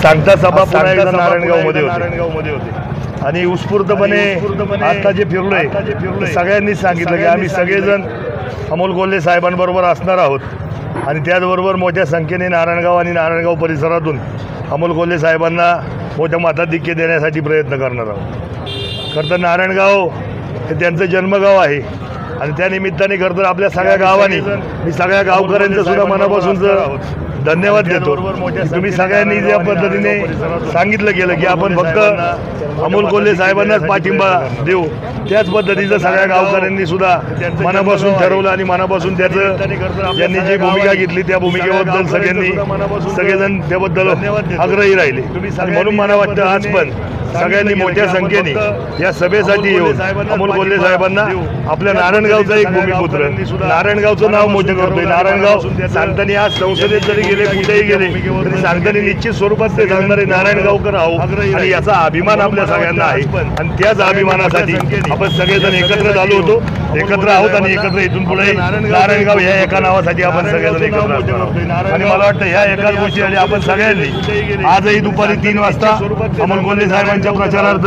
सांगता सभा नारायणगावमध्ये होते आणि उत्स्फूर्तपणे आता जे फिरलोय सगळ्यांनी सांगितलं की आम्ही सगळेजण अमोल कोल्हे साहेबांबरोबर असणार आहोत आणि त्याचबरोबर मोठ्या संख्येने नारायणगाव आणि नारायणगाव परिसरातून अमोल कोल्हे साहेबांना मोठ्या मताधिक्य देण्यासाठी प्रयत्न करणार आहोत। खरं तर नारायणगाव हे त्यांचं जन्मगाव आहे आणि त्या निमित्ताने खरं तर आपल्या सगळ्या गावांनी मी सगळ्या गावकऱ्यांचं सुद्धा मनापासून धन्यवाद देतो। तुम्ही सगळ्यांनी ज्या पद्धतीने सांगितलं गेलं की आपण फक्त अमोल कोल्हे साहेबांनाच पाठिंबा देऊ, त्याच पद्धतीचं सगळ्या गावकऱ्यांनी सुद्धा मनापासून ठरवलं आणि मनापासून त्याचं ज्यांनी जी भूमिका घेतली त्या भूमिकेबद्दल सगळेजण त्याबद्दल आग्रही राहिले। म्हणून मला वाटतं आज पण सगळ्यांनी मोठ्या संख्येने या सभेसाठी येऊन अमोल कोल्हे साहेबांना आपल्या नारायणगावचा एक भूमिपुत्र नारायणगावचं नाव मोठं करतोय। नारायणगाव सांगताना आज संसदेत जरी गेले कुठेही गेले तरी सांगताना निश्चित स्वरूपात ते सांगणारे नारायणगावकर आहोत आणि याचा अभिमान आपल्या सगळ्यांना आहे आणि त्याच अभिमानासाठी आपण सगळेजण एकत्र झालो होतो, एकत्र आहोत आणि एकत्र इथून पुढे नारायणगाव ह्या एका नावासाठी आपण सगळेजण एकत्र आहोत। आणि मला वाटतं ह्या एकाच गोष्टीसाठी आपण सगळ्यांनी आजही दुपारी 3 वाजता अमोल कोल्हे साहेबांच्या प्रचारार्थ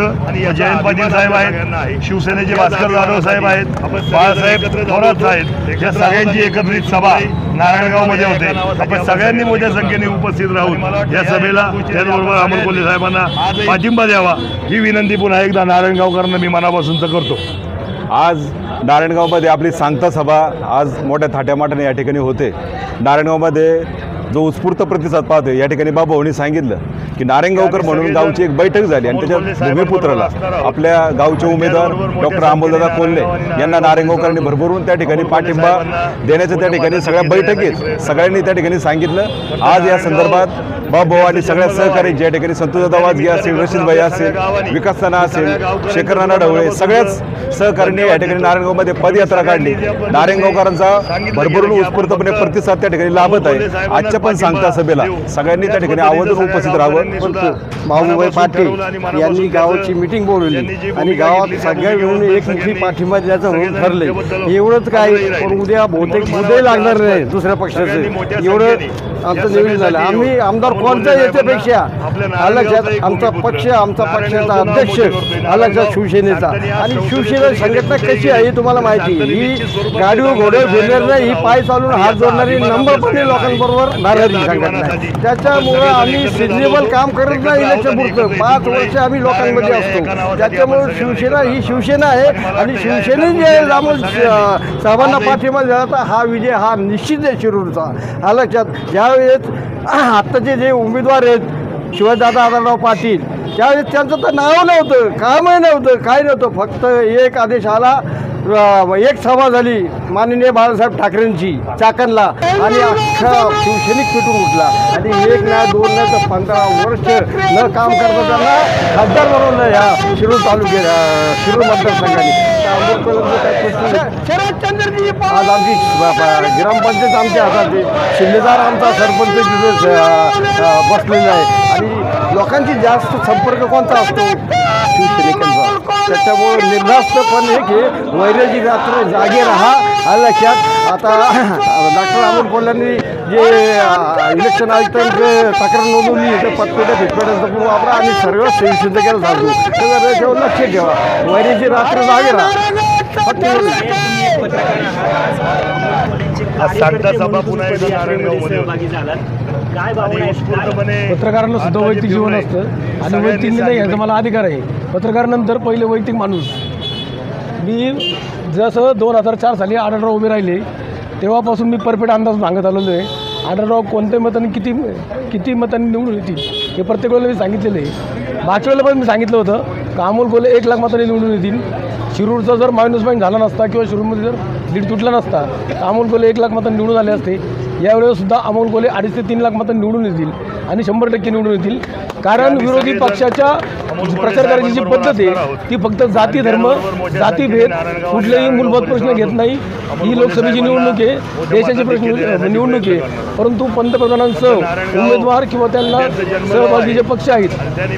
जयंत पाटील साहेब आहेत, शिवसेनेचे भास्कर जाधव साहेब आहेत, बाळासाहेब थोरात साहेब, या सगळ्यांची एकत्रित सभा नारायणगावमध्ये होते। आपण सगळ्यांनी मोठ्या संख्येने उपस्थित राहून या सभेला त्याचबरोबर अमोल कोल्हे साहेबांना पाठिंबा द्यावा ही विनंती पुन्हा एकदा नारायणगावकरांना मी मनापासून करतो। आज नारायणगावमध्ये आपली सांगता सभा आज मोठ्या थाट्यामाटाने या ठिकाणी होते। नारायणगावमध्ये जो उत्स्फूर्त प्रतिसाद पाहतोय या ठिकाणी बाबांनी सांगितलं की नारायणगावकर म्हणून गावची एक बैठक झाली आणि त्याच्या भूमिपुत्राला आपल्या गावचे उमेदवार डॉक्टर अमोलदादा कोल्हे यांना नारायणगावकरांनी भरभरून त्या ठिकाणी पाठिंबा देण्याचं त्या ठिकाणी सगळ्या बैठकीत सगळ्यांनी त्या ठिकाणी सांगितलं। आज या संदर्भात बाबा आणि सगळ्या सहकारी ज्या ठिकाणी संतोषदादा वाजगे असेल, रशीदभाई असेल, विकासताना असेल, शेखर नाना ढवळे सगळ्याच सहकाऱ्यांनी या ठिकाणी नारायणगावमध्ये पदयात्रा काढली। नारायणगावकरांचा भरभरून उत्स्फूर्तपणे प्रतिसाद त्या ठिकाणी लाभत आहे। आजच्या पण सांगता सभेला सगळ्यांनी त्या ठिकाणी आवर्जून उपस्थित राहावं। भाऊभाई पाटील यांनी गावाची मिटिंग बोलवली आणि गावात सगळ्या मिळून एक मोठी पाठिंबा द्यायचं म्हणून ठरले। एवढंच काय पण उद्या बहुतेक उद्या लागणार नाही दुसऱ्या पक्षाचं, एवढं आमचं निवेदन झालं। आम्ही आमदार कोणत्या याच्यापेक्षा अलग आमचा पक्षाचा अध्यक्ष अलग शिवसेनेचा आणि शिवसेना संघटना कशी आहे तुम्हाला माहिती, ही गाडीवर घोड्यावर फिरणार नाही, ही पाय चालून हात जोडणारी नंबरपणे लोकांबरोबर नाराजी संघटना आहे। त्याच्यामुळं आम्ही सिजनेबल काम करत नाही इलेक्शन पुरतं, 5 वर्ष आम्ही लोकांमध्ये असतो। त्याच्यामुळे शिवसेना ही शिवसेना आहे आणि शिवसेनेने अमोल साहेबांना पाठिंबा दिला तर हा विजय हा निश्चित आहे शिरूरचा। हा लक्षात ज्यावेळेस आत्ताचे जे उमेदवार आहेत शिवाजीदादा आढळराव पाटील त्यावेळेस त्यांचं तर नाव नव्हतं, कामही नव्हतं, काय नव्हतं, फक्त एक आदेश आला, एक सभा झाली माननीय बाळासाहेब ठाकरेंची चाकणला आणि अख्खा शिवसैनिक पेटून उठला आणि 1 नाही 2 नाही तर 15 वर्ष न काम करता त्यांना खासदार बनवलं या शिरूर तालुक्यात शिरूर मतदारसंघाने। आज आमची ग्रामपंचायत आमच्या हातात, शिल्लेदार आमचा सरपंच तिथं बसलेला आहे आणि लोकांची जास्त संपर्क कोणता असतो शिवसैनिकांचा। त्याच्यामुळे निर्धास्तपणे हे की वैराची रात्र जागे राहा हा लक्षात। आता डॉक्टर अमोल कोल्ह्यांनी जे इलेक्शन आयुक्तांकडे तक्रार नोंदवली तर पटपेट्या फिटपेट्यांचा पण वापरा आणि सर्व शिवसेनेला सांगतो तर लक्ष ठेवा, वैराची रात्र जागे राहा फक्त आज सांगता सभा पुन्हा एकदा नारायणगावमध्ये होती. आणि उत्स्फूर्तपणे पत्रकारांना सुद्धा वैयक्तिक जीवन असतं आणि वैयक्तिक निर्णय घ्यायचा मला अधिकार आहे. पत्रकारानंतर पहिले वैयक्तिक माणूस. मी जसं 2004 साली आढळराव उभे राहिले तेव्हापासून मी परफेक्ट अंदाज सांगत आलेलो आहे. आढळराव कोणत्या मताने किती मतांनी निवडून येतील हे प्रत्येक वेळेला मी सांगितलेलं आहे. मागच्या वेळेला पण मी सांगितलं होतं का अमोल कोल्हे 1 लाख मतांनी निवडून येतील. शिरूरचा जर -पॉईंट झाला नसता किंवा शिरूरमध्ये जर लीड तुटला नसता तर अमोल कोल्हे 1 लाख मतांनी निवडून आले असते. यावेळेस सुद्धा अमोल कोल्हे 2.5 ते 3 लाख मतांनी निवडून येतील आणि 100% निवडून येतील. कारण विरोधी पक्षाच्या प्रचार करायची जी पद्धत आहे ती फक्त जाती धर्म जातीभेद कुठलेही मूलभूत प्रश्न घेत नाही. ही लोकसभेची निवडणूक आहे, देशाची प्रश्न निवडणूक आहे. परंतु पंतप्रधानांसह उमेदवार किंवा त्यांना सहभागी जे पक्ष आहेत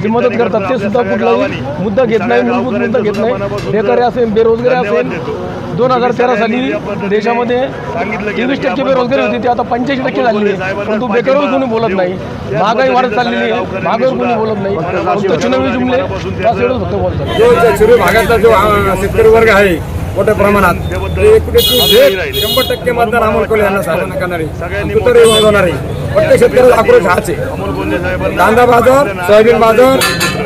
जे मदत करतात ते सुद्धा कुठलाही मुद्दा घेत नाही, मूलभूत मुद्दा घेत नाही. बेकारी असेल, बेरोजगारी असेल. 2013 साली देशामध्ये 23% बेरोजगारी होती, ती आता 85% झालेली आहे. परंतु बेकारीवर कोणी बोलत नाही. महागाई वाढत चाललेली आहे, महागाईवर कोणी बोलत नाही. फक्त चुनावी जुमले त्याच वेळेस फक्त बोलतात. जो शिरूर भागातला जो शेतकरी वर्ग आहे मोठ्या प्रमाणात 100% मतदान अमोल कोल्हे यांना साधना करणारे तुतारी होणार आहे. प्रत्येक शेतकऱ्याचा आक्रोश हाच आहे. कांदा बाजार, सोयाबीन बाजार,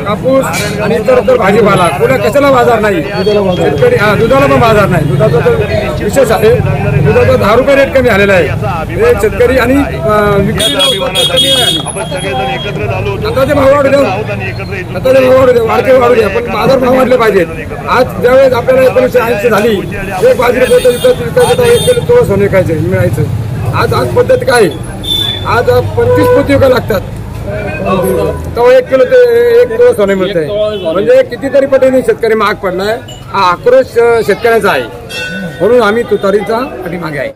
कापूस आणि इतर भाजीपाला कुठे कशाला बाजार नाही. शेतकरी दुधाला पण बाजार नाही. दुधाचा तर विशेष आहे. दुधाचा 10 रुपये रेट कमी झालेला आहे. हे शेतकरी आणि आताचे भाव वाढू द्या, आताचे भाव वाढू द्या, वाढू द्या, पण बाजार भाव वाढले पाहिजेत. आज ज्यावेळेस आपल्याला 1980 झाली एक बाजरी तो सोने विकायचं मिळायचं. आज पद्धत काय, आज 25 पोती विकायला लागतात तेव्हा 1 किलो ते 1 किलो सोने मिळत आहे. म्हणजे कितीतरी पटीने शेतकरी महाग पडलाय. हा आक्रोश शेतकऱ्याचा आहे. म्हणून आम्ही तुतारीचा पाठीमागे आहे.